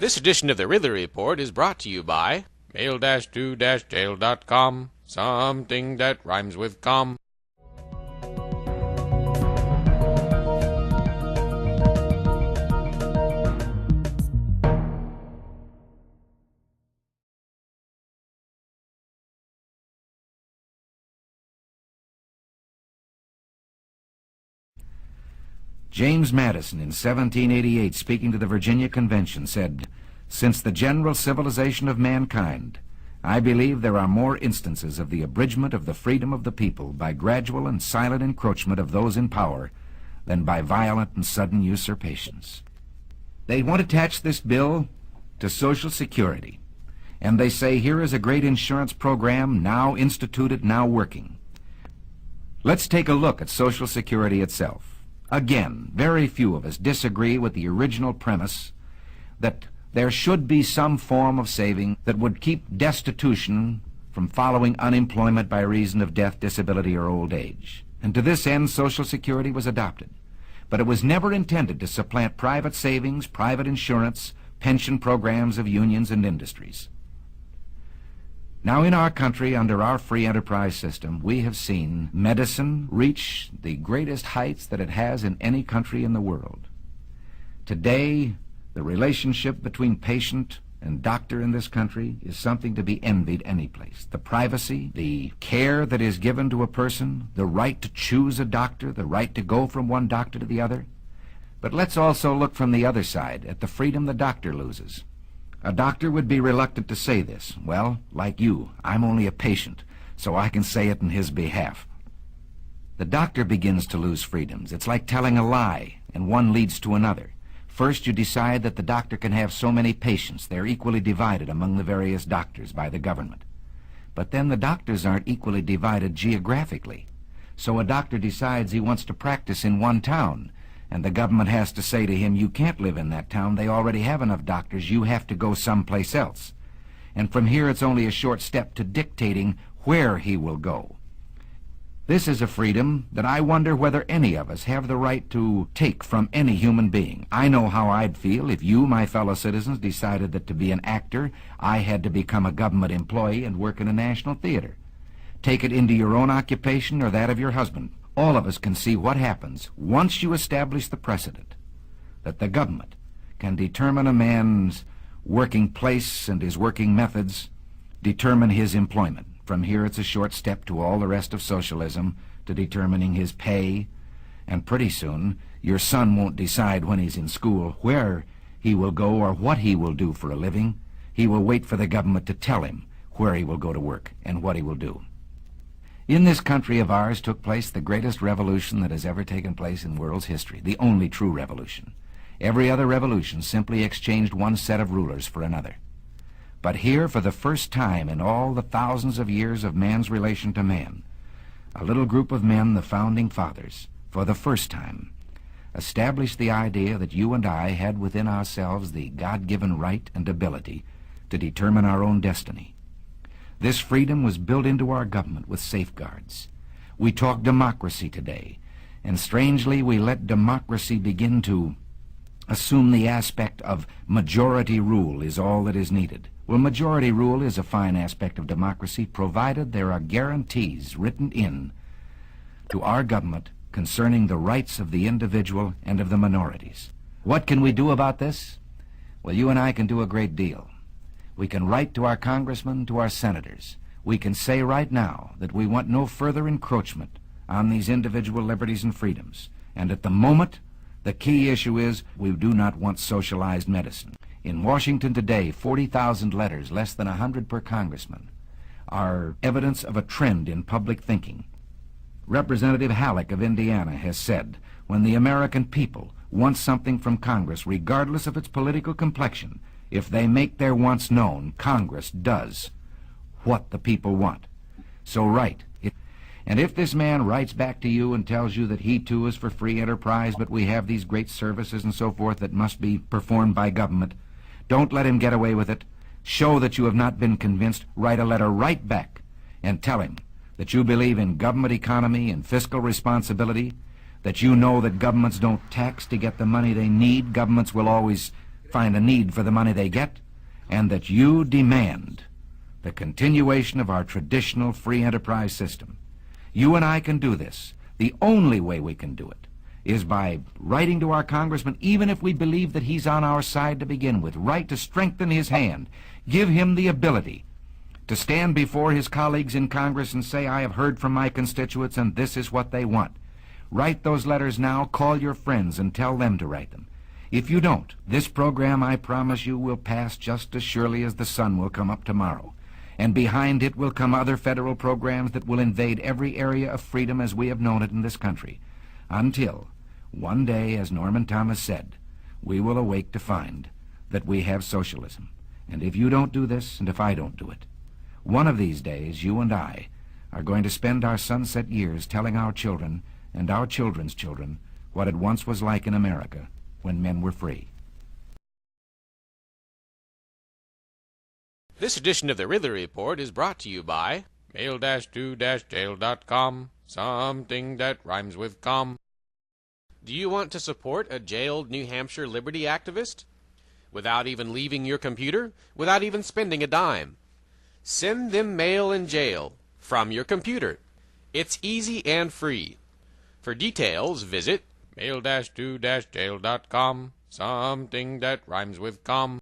This edition of the Ridley Report is brought to you by mail-to-jail.com, something that rhymes with com. James Madison, in 1788, speaking to the Virginia Convention, said, "Since the general civilization of mankind, I believe there are more instances of the abridgment of the freedom of the people by gradual and silent encroachment of those in power than by violent and sudden usurpations." They want to attach this bill to Social Security, and they say here is a great insurance program now instituted, now working. Let's take a look at Social Security itself. Again, very few of us disagree with the original premise that there should be some form of saving that would keep destitution from following unemployment by reason of death, disability, or old age. And to this end, Social Security was adopted. But it was never intended to supplant private savings, private insurance, pension programs of unions and industries. Now, in our country, under our free enterprise system, we have seen medicine reach the greatest heights that it has in any country in the world. Today, the relationship between patient and doctor in this country is something to be envied any place. The privacy, the care that is given to a person, the right to choose a doctor, the right to go from one doctor to the other. But let's also look from the other side at the freedom the doctor loses. A doctor would be reluctant to say this. Well, like you, I'm only a patient, so I can say it in his behalf. The doctor begins to lose freedoms. It's like telling a lie, and one leads to another. First, you decide that the doctor can have so many patients. They're equally divided among the various doctors by the government. But then the doctors aren't equally divided geographically. So a doctor decides he wants to practice in one town, and the government has to say to him, you can't live in that town. They already have enough doctors. You have to go someplace else. And from here, it's only a short step to dictating where he will go. This is a freedom that I wonder whether any of us have the right to take from any human being. I know how I'd feel if you, my fellow citizens, decided that to be an actor, I had to become a government employee and work in a national theater. Take it into your own occupation or that of your husband. All of us can see what happens once you establish the precedent that the government can determine a man's working place and his working methods, determine his employment. From here, it's a short step to all the rest of socialism, to determining his pay, and pretty soon your son won't decide when he's in school where he will go or what he will do for a living. He will wait for the government to tell him where he will go to work and what he will do. In this country of ours took place the greatest revolution that has ever taken place in world's history, the only true revolution. Every other revolution simply exchanged one set of rulers for another. But here, for the first time in all the thousands of years of man's relation to man, a little group of men, the Founding Fathers, for the first time, established the idea that you and I had within ourselves the God-given right and ability to determine our own destiny. This freedom was built into our government with safeguards. We talk democracy today, and strangely we let democracy begin to assume the aspect of majority rule is all that is needed. Well, majority rule is a fine aspect of democracy, provided there are guarantees written in to our government concerning the rights of the individual and of the minorities. What can we do about this? Well, you and I can do a great deal. We can write to our congressmen, to our senators. We can say right now that we want no further encroachment on these individual liberties and freedoms. And at the moment, the key issue is we do not want socialized medicine. In Washington today, 40,000 letters, less than 100 per congressman, are evidence of a trend in public thinking. Representative Halleck of Indiana has said, when the American people want something from Congress, regardless of its political complexion, if they make their wants known, Congress does what the people want. So write. And if this man writes back to you and tells you that he too is for free enterprise, but we have these great services and so forth that must be performed by government, don't let him get away with it. Show that you have not been convinced. Write a letter right back and tell him that you believe in government economy and fiscal responsibility, that you know that governments don't tax to get the money they need. Governments will always find a need for the money they get, and that you demand the continuation of our traditional free enterprise system. You and I can do this. The only way we can do it is by writing to our congressman, even if we believe that he's on our side to begin with, write to strengthen his hand, give him the ability to stand before his colleagues in Congress and say, I have heard from my constituents and this is what they want. Write those letters now, call your friends and tell them to write them. If you don't, this program, I promise you, will pass just as surely as the sun will come up tomorrow. And behind it will come other federal programs that will invade every area of freedom as we have known it in this country, until one day, as Norman Thomas said, we will awake to find that we have socialism. And if you don't do this, and if I don't do it, one of these days, you and I are going to spend our sunset years telling our children and our children's children what it once was like in America when men were free. This edition of the Ridley Report is brought to you by mail-to-jail.com, something that rhymes with com. Do you want to support a jailed New Hampshire liberty activist? Without even leaving your computer? Without even spending a dime? Send them mail in jail from your computer. It's easy and free. For details, visit mail-to-jail.com, something that rhymes with com.